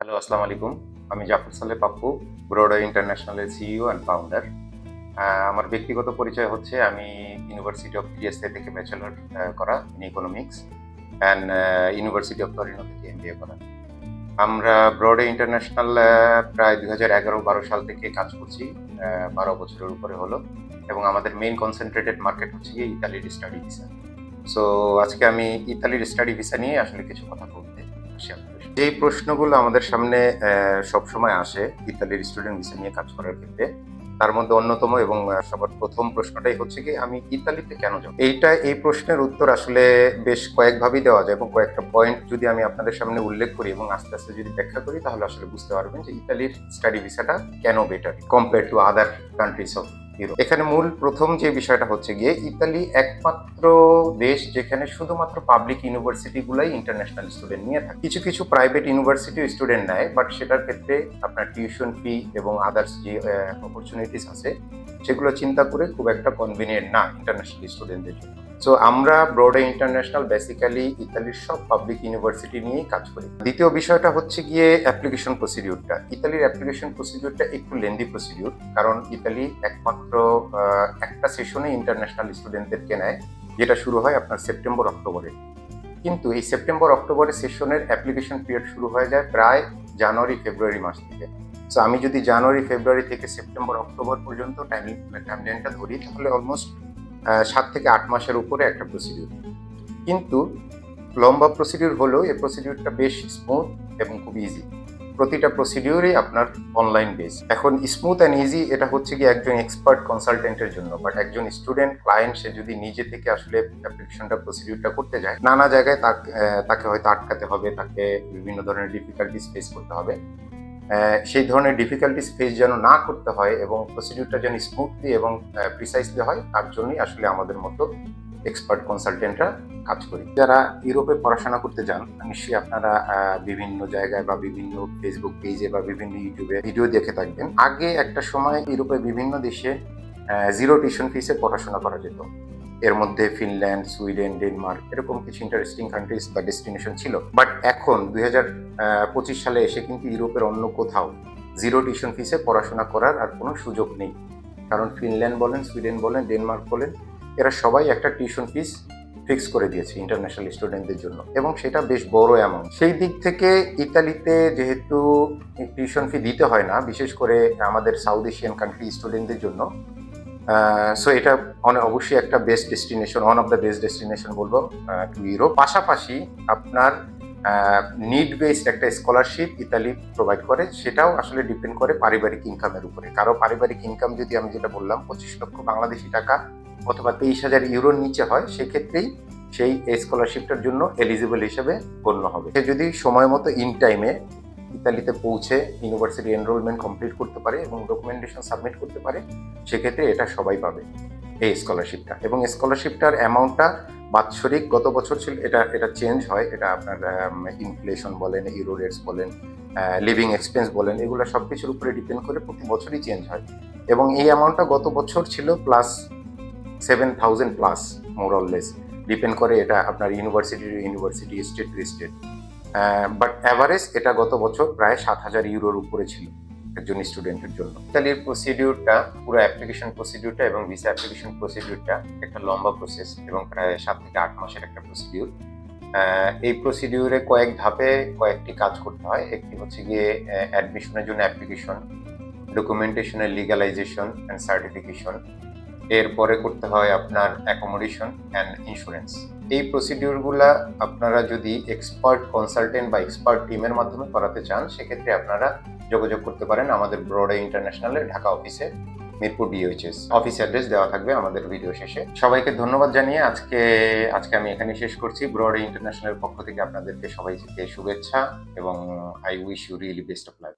Hello, আসসালামু আলাইকুম। আমি জাফর সালেহ পাপ্পু, ব্রডওয়ে ইন্টারন্যাশনালের সিইও অ্যান্ড ফাউন্ডার। আমার ব্যক্তিগত পরিচয় হচ্ছে আমি ইউনিভার্সিটি অফ টিএসএ থেকে ব্যাচেলর করা in economics and university of Torino থেকে এমবিএ করা। আমরা ব্রডওয়ে ইন্টারন্যাশনাল প্রায় 2011-12 সাল থেকে কাজ করছি। 12 বছরের উপরে হলো এবং আমাদের মেইন কনসেন্ট্রেটেড মার্কেট হচ্ছে গিয়ে ইতালির স্টাডি ভিসা। সো আজকে আমি ইতালির স্টাডি ভিসা নিয়ে আসলে কিছু কথা বলতে আসি আপনাদের। যেই প্রশ্নগুলো আমাদের সামনে সবসময় আসে ইতালির স্টুডেন্ট ভিসা নিয়ে কাজ করার ক্ষেত্রে, তার মধ্যে অন্যতম এবং সবার প্রথম প্রশ্নটাই হচ্ছে কি, আমি ইতালিতে কেন যাব? এই প্রশ্নের উত্তর আসলে বেশ কয়েকভাবেই দেওয়া যায় এবং কয়েকটা পয়েন্ট যদি আমি আপনাদের সামনে উল্লেখ করি এবং আস্তে আস্তে যদি ব্যাখ্যা করি, তাহলে আসলে বুঝতে পারবেন যে ইতালির স্টাডি ভিসাটা কেন better compare to other countries of Europe. এখানে মূল প্রথম যে বিষয়টা হচ্ছে গিয়ে, ইতালি একমাত্র দেশ যেখানে শুধুমাত্র পাবলিক ইউনিভার্সিটি গুলাই ইন্টারন্যাশনাল স্টুডেন্ট নিয়ে থাকে। কিছু কিছু প্রাইভেট ইউনিভার্সিটি স্টুডেন্ট নেয়, বাট সেটার ক্ষেত্রে আপনার টিউশন ফি এবং আদার্স যে অপরচুনিটিস আছে সেগুলো চিন্তা করে খুব একটা কনভিনিয়েন্ট না ইন্টারন্যাশনাল স্টুডেন্টদের জন্য। সো আমরা ব্রডওয়ে ইন্টারন্যাশনাল বেসিক্যালি ইতালির সব পাবলিক ইউনিভার্সিটি নিয়েই কাজ করি। দ্বিতীয় বিষয়টা হচ্ছে গিয়ে অ্যাপ্লিকেশন প্রসিডিউরটা। ইতালির অ্যাপ্লিকেশন প্রসিডিউরটা একটু লেন্দি প্রসিডিউর, কারণ ইতালি একমাত্র একটা সেশনে ইন্টারন্যাশনাল স্টুডেন্টদেরকে নেয়, যেটা শুরু হয় আপনার সেপ্টেম্বর-অক্টোবরে। কিন্তু এই সেপ্টেম্বর-অক্টোবরে সেশনের অ্যাপ্লিকেশন পিরিয়ড শুরু হয়ে যায় প্রায় জানুয়ারি-ফেব্রুয়ারি মাস থেকে। সো আমি যদি জানুয়ারি-ফেব্রুয়ারি থেকে সেপ্টেম্বর-অক্টোবর পর্যন্ত টাইমলাইনটা ধরি, তাহলে অলমোস্ট 7 থেকে 8 মাসের উপরে একটা প্রসিডিউর। কিন্তু লম্বা প্রসিডিউর হলেও এই প্রসিডিউরটা বেশ স্মুথ এবং খুব ইজি। প্রতিটা প্রসিডিউরই আপনার অনলাইন বেস। এখন স্মুথ অ্যান্ড ইজি এটা হচ্ছে কি একজন এক্সপার্ট কনসালটেন্টের জন্য, বাট একজন স্টুডেন্ট ক্লায়েন্ট সে যদি নিজে থেকে আসলে অ্যাপ্লিকেশনটা প্রসিডিউরটা করতে যায়, নানা জায়গায় তাকে হয়তো আটকাতে হবে, তাকে বিভিন্ন ধরনের ডিফিকাল্টিস ফেস করতে হবে। সেই ধরনের ডিফিকাল্টিস ফেস যেন না করতে হয় এবং প্রসিডিউরটা যেন স্মুথলি এবং প্রিসাইসলি হয়, তার জন্যই আসলে আমাদের মতো এক্সপার্ট কনসালটেন্টরা কাজ করি। যারা ইউরোপে পড়াশোনা করতে যান, নিশ্চয়ই আপনারা বিভিন্ন জায়গায় বা বিভিন্ন ফেসবুক পেজে বা বিভিন্ন ইউটিউবে ভিডিও দেখে থাকবেন। আগে একটা সময় ইউরোপের বিভিন্ন দেশে জিরো টিউশন ফিসে পড়াশোনা করা যেত। এর মধ্যে ফিনল্যান্ড, সুইডেন, ডেনমার্ক এরকম কিছু ইন্টারেস্টিং কান্ট্রিজ বা ডেস্টিনেশন ছিল। বাট এখন 2025 সালে এসে কিন্তু ইউরোপের অন্য কোথাও জিরো টিউশন ফিসে পড়াশোনা করার আর কোনো সুযোগ নেই। কারণ ফিনল্যান্ড বলেন, সুইডেন বলেন, ডেনমার্ক বলেন, এরা সবাই একটা টিউশন ফিস ফিক্স করে দিয়েছে ইন্টারন্যাশনাল স্টুডেন্টদের জন্য, এবং সেটা বেশ বড় অ্যামাউন্ট। সেই দিক থেকে ইতালিতে যেহেতু টিউশন ফি দিতে হয় না, বিশেষ করে আমাদের সাউথ এশিয়ান কান্ট্রি স্টুডেন্টদের জন্য, সো এটা অবশ্যই একটা best destination, one of the best destination বলবো টু ইউরোপ। পাশাপাশি আপনার নিড বেসড একটা স্কলারশিপ ইতালি প্রোভাইড করে, সেটাও আসলে ডিপেন্ড করে পারিবারিক ইনকামের উপরে। কারো পারিবারিক ইনকাম যদি আমি যেটা বললাম 25 লক্ষ বাংলাদেশি টাকা অথবা 23,000 ইউরোর নিচে হয়, সেক্ষেত্রেই সেই স্কলারশিপটার জন্য এলিজিবল হিসেবে গণ্য হবে। সে যদি সময় মতো ইন টাইমে ইতালিতে পৌঁছে ইউনিভার্সিটি এনরোলমেন্ট কমপ্লিট করতে পারে এবং ডকুমেন্টেশন সাবমিট করতে পারে, সেক্ষেত্রে এটা সবাই পাবে এই স্কলারশিপটা। এবং স্কলারশিপটার অ্যামাউন্টটা বাৎসরিক, গত বছর ছিল, এটা চেঞ্জ হয়, এটা আপনার ইনফ্লেশন বলেন, ইউরো রেটস বলেন, লিভিং এক্সপেন্স বলেন, এগুলো সব কিছুর উপরে ডিপেন্ড করে প্রতি বছরই চেঞ্জ হয়। এবং এই অ্যামাউন্টটা গত বছর ছিল plus 7,000 plus, more or less, depend করে এটা আপনার university, state to state. But average এটা গত বছর প্রায় 7,000 ইউরোর উপরে ছিল একজন স্টুডেন্টের জন্য। ইতালির প্রসিডিউরটা, পুরো অ্যাপ্লিকেশন প্রসিডিউরটা এবং ভিসা অ্যাপ্লিকেশন প্রসিডিউরটা একটা লম্বা প্রসেস এবং প্রায় 7 থেকে 8 মাসের একটা প্রসিডিউর। এই প্রসিডিউরে কয়েক ধাপে কয়েকটি কাজ করতে হয়। একটি হচ্ছে গিয়ে অ্যাডমিশনের জন্য অ্যাপ্লিকেশন, ডকুমেন্টেশনের লিগালাইজেশন অ্যান্ড সার্টিফিকেশন, এরপরে করতে হয় আপনার অ্যাকোমোডেশন অ্যান্ড ইন্স্যুরেন্স। এই প্রসিডিউরগুলা আপনারা যদি এক্সপার্ট কনসালটেন্ট বা এক্সপার্ট টিমের মাধ্যমে করাতে চান, সেক্ষেত্রে আপনারা যোগাযোগ করতে পারেন আমাদের ব্রডওয়ে ইন্টারন্যাশনালের ঢাকা অফিসে, মিরপুর ডিওএইচএস। অফিস অ্যাড্রেস দেওয়া থাকবে আমাদের ভিডিও শেষে। সবাইকে ধন্যবাদ জানিয়ে আজকে আমি এখানে শেষ করছি। ব্রডওয়ে ইন্টারন্যাশনালের পক্ষ থেকে আপনাদেরকে সবাইকে শুভেচ্ছা এবং I wish you really best of lakh.